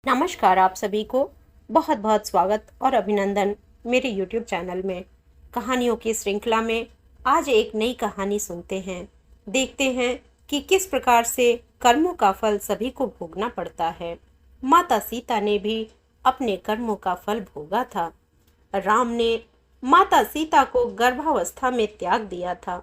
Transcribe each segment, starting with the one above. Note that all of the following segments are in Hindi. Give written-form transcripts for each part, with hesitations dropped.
नमस्कार आप सभी को। बहुत बहुत स्वागत और अभिनंदन मेरे YouTube चैनल में। कहानियों की श्रृंखला में आज एक नई कहानी सुनते हैं। देखते हैं कि किस प्रकार से कर्मों का फल सभी को भोगना पड़ता है। माता सीता ने भी अपने कर्मों का फल भोगा था। राम ने माता सीता को गर्भावस्था में त्याग दिया था,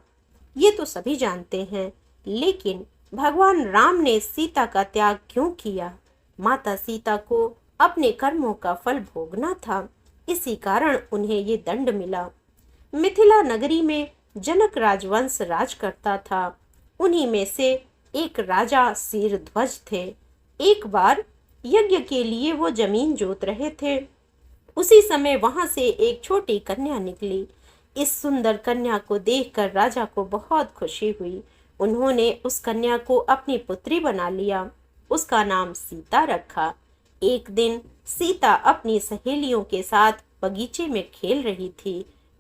ये तो सभी जानते हैं। लेकिन भगवान राम ने सीता का त्याग क्यों किया? माता सीता को अपने कर्मों का फल भोगना था, इसी कारण उन्हें ये दंड मिला। मिथिला नगरी में जनक राजवंश राज करता था। उन्हीं में से एक राजा शीरध्वज थे। एक बार यज्ञ के लिए वो जमीन जोत रहे थे। उसी समय वहां से एक छोटी कन्या निकली। इस सुंदर कन्या को देखकर राजा को बहुत खुशी हुई। उन्होंने उस कन्या को अपनी पुत्री बना लिया। उसका नाम सीता रखा। एक दिन सीता अपनी सहेलियों के साथ बगीचे में खेल रही थी।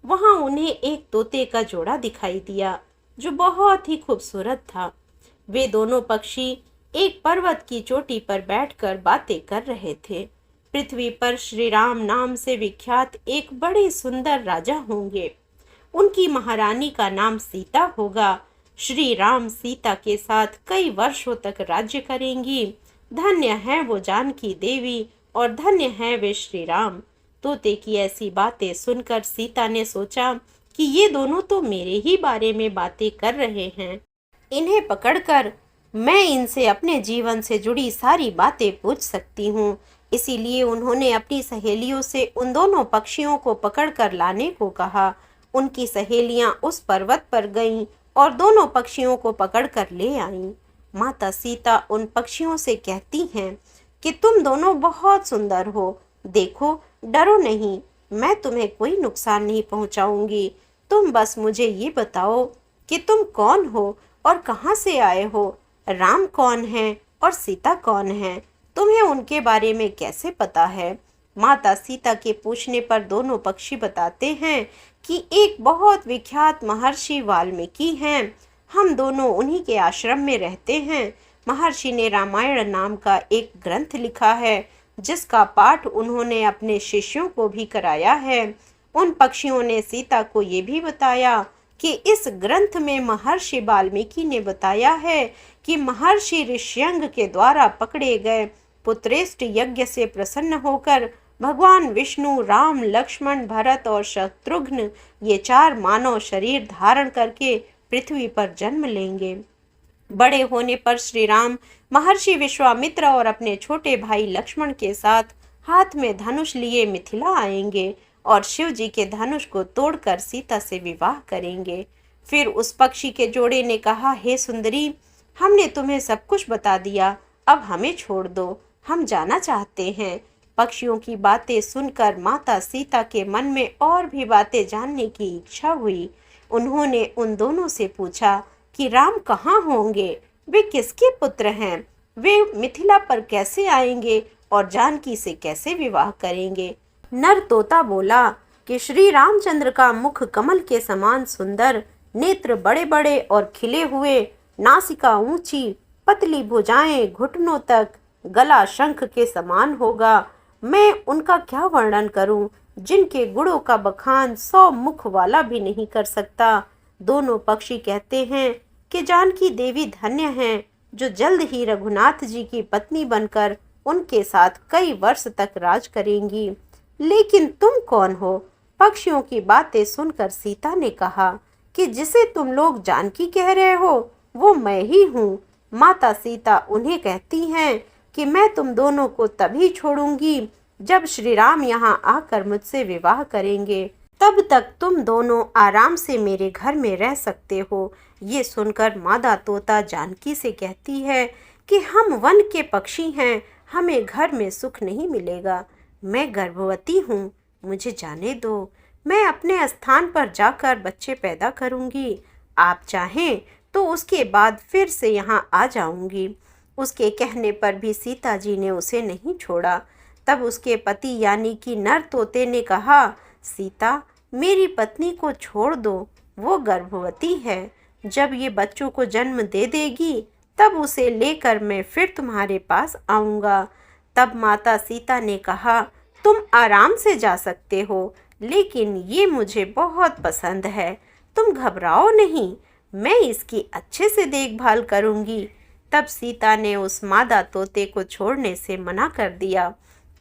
वहां उन्हें एक तोते का जोड़ा दिखाई दिया जो बहुत ही खूबसूरत था। वे दोनों पक्षी एक पर्वत की चोटी पर बैठकर बातें कर रहे थे। पृथ्वी पर श्री राम नाम से विख्यात एक बड़े सुंदर राजा होंगे। उनकी महारानी का नाम सीता होगा। श्री राम सीता के साथ कई वर्षों तक राज्य करेंगी। धन्य है वो जानकी देवी और धन्य है वे श्री राम। तोते की ऐसी बातें सुनकर सीता ने सोचा कि ये दोनों तो मेरे ही बारे में बातें कर रहे हैं। इन्हें पकड़कर मैं इनसे अपने जीवन से जुड़ी सारी बातें पूछ सकती हूँ। इसीलिए उन्होंने अपनी सहेलियों से उन दोनों पक्षियों को पकड़कर लाने को कहा। उनकी सहेलियां उस पर्वत पर गईं और दोनों पक्षियों को पकड़कर ले आईं। माता सीता उन पक्षियों से कहती हैं कि तुम दोनों बहुत सुंदर हो। देखो, डरो नहीं, मैं तुम्हें कोई नुकसान नहीं पहुंचाऊंगी। तुम बस मुझे ये बताओ कि तुम कौन हो और कहाँ से आए हो। राम कौन है और सीता कौन है? तुम्हें उनके बारे में कैसे पता है? माता सीता के पूछने पर दोनों पक्षी बताते हैं कि एक बहुत विख्यात महर्षि वाल्मीकि हैं। हम दोनों उन्हीं के आश्रम में रहते हैं। महर्षि ने रामायण नाम का एक ग्रंथ लिखा है जिसका पाठ उन्होंने अपने शिष्यों को भी कराया है। उन पक्षियों ने सीता को ये भी बताया कि इस ग्रंथ में महर्षि वाल्मीकि ने बताया है कि महर्षि ऋष्यंग के द्वारा पकड़े गए पुत्रेष्ट यज्ञ से प्रसन्न होकर भगवान विष्णु, राम, लक्ष्मण, भरत और शत्रुघ्न ये चार मानव शरीर धारण करके पृथ्वी पर जन्म लेंगे। बड़े होने पर श्री राम महर्षि विश्वामित्र और अपने छोटे भाई लक्ष्मण के साथ हाथ में धनुष लिए मिथिला आएंगे और शिव जी के धनुष को तोड़कर सीता से विवाह करेंगे। फिर उस पक्षी के जोड़े ने कहा, हे सुंदरी, हमने तुम्हें सब कुछ बता दिया, अब हमें छोड़ दो, हम जाना चाहते हैं। पक्षियों की बातें सुनकर माता सीता के मन में और भी बातें जानने की इच्छा हुई। उन्होंने उन दोनों से पूछा कि राम कहाँ होंगे, वे किसके पुत्र हैं, वे मिथिला पर कैसे आएंगे और जानकी से कैसे विवाह करेंगे। नर तोता बोला कि श्री रामचंद्र का मुख कमल के समान सुंदर, नेत्र बड़े बड़े और खिले हुए, नासिका ऊंची, पतली भुजाएं घुटनों तक, गला शंख के समान होगा। मैं उनका क्या वर्णन करूं, जिनके गुणों का बखान 100 मुख वाला भी नहीं कर सकता। दोनों पक्षी कहते हैं कि जानकी देवी धन्य हैं जो जल्द ही रघुनाथ जी की पत्नी बनकर उनके साथ कई वर्ष तक राज करेंगी। लेकिन तुम कौन हो? पक्षियों की बातें सुनकर सीता ने कहा कि जिसे तुम लोग जानकी कह रहे हो वो मैं ही हूँ। माता सीता उन्हें कहती हैं कि मैं तुम दोनों को तभी छोड़ूंगी जब श्री राम यहाँ आकर मुझसे विवाह करेंगे। तब तक तुम दोनों आराम से मेरे घर में रह सकते हो। ये सुनकर मादा तोता जानकी से कहती है कि हम वन के पक्षी हैं, हमें घर में सुख नहीं मिलेगा। मैं गर्भवती हूँ, मुझे जाने दो, मैं अपने स्थान पर जाकर बच्चे पैदा करूँगी। आप चाहें तो उसके बाद फिर से यहाँ आ जाऊँगी। उसके कहने पर भी सीता जी ने उसे नहीं छोड़ा। तब उसके पति यानी कि नर तोते ने कहा, सीता, मेरी पत्नी को छोड़ दो, वो गर्भवती है। जब ये बच्चों को जन्म दे देगी तब उसे लेकर मैं फिर तुम्हारे पास आऊँगा। तब माता सीता ने कहा, तुम आराम से जा सकते हो, लेकिन ये मुझे बहुत पसंद है। तुम घबराओ नहीं, मैं इसकी अच्छे से देखभाल करूंगी। तब सीता ने उस मादा तोते को छोड़ने से मना कर दिया।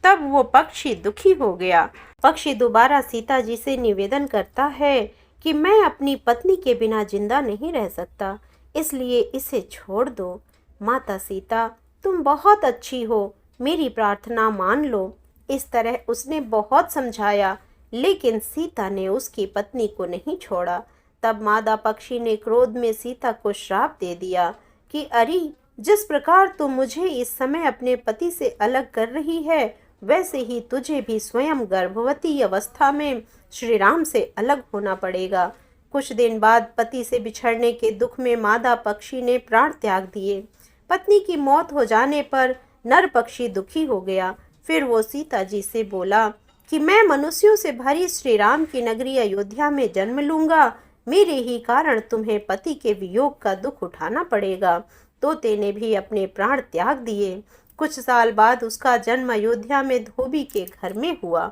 तब वो पक्षी दुखी हो गया। पक्षी दोबारा सीता जी से निवेदन करता है कि मैं अपनी पत्नी के बिना जिंदा नहीं रह सकता, इसलिए इसे छोड़ दो। माता सीता, तुम बहुत अच्छी हो, मेरी प्रार्थना मान लो। इस तरह उसने बहुत समझाया, लेकिन सीता ने उसकी पत्नी को नहीं छोड़ा। तब मादा पक्षी ने क्रोध में सीता को श्राप दे दिया कि अरे, जिस प्रकार तुम मुझे इस समय अपने पति से अलग कर रही है, वैसे ही तुझे भी स्वयं गर्भवती अवस्था में श्री राम से अलग होना पड़ेगा। कुछ दिन बाद पति से बिछड़ने के दुख में मादा पक्षी ने प्राण त्याग दिए। पत्नी की मौत हो जाने पर नर पक्षी दुखी हो गया। फिर वो सीता जी से बोला कि मैं मनुष्यों से भरी श्री राम की नगरी अयोध्या में जन्म लूंगा। मेरे ही कारण तुम्हें पति के वियोग का दुख उठाना पड़ेगा। तोते ने भी अपने प्राण त्याग दिए। कुछ साल बाद उसका जन्म अयोध्या में धोबी के घर में हुआ।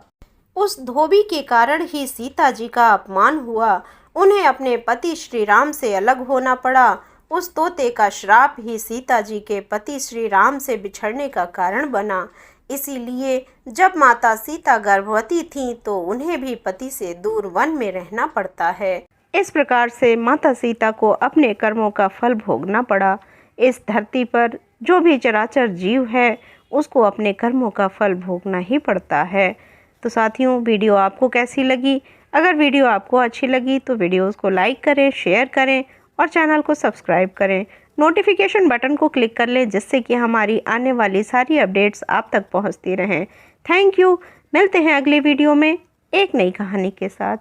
उस धोबी के कारण ही सीता जी का अपमान हुआ। उन्हें अपने पति श्री राम से अलग होना पड़ा। उस तोते का श्राप ही सीता जी के पति श्री राम से बिछड़ने का कारण बना। इसीलिए जब माता सीता गर्भवती थीं तो उन्हें भी पति से दूर वन में रहना पड़ता है। इस प्रकार से माता सीता को अपने कर्मों का फल भोगना पड़ा। इस धरती पर जो भी चराचर जीव है, उसको अपने कर्मों का फल भोगना ही पड़ता है। तो साथियों, वीडियो आपको कैसी लगी? अगर वीडियो आपको अच्छी लगी तो वीडियोस को लाइक करें, शेयर करें और चैनल को सब्सक्राइब करें। नोटिफिकेशन बटन को क्लिक कर लें, जिससे कि हमारी आने वाली सारी अपडेट्स आप तक पहुंचती रहें। Thank you. मिलते हैं अगले वीडियो में एक नई कहानी के साथ।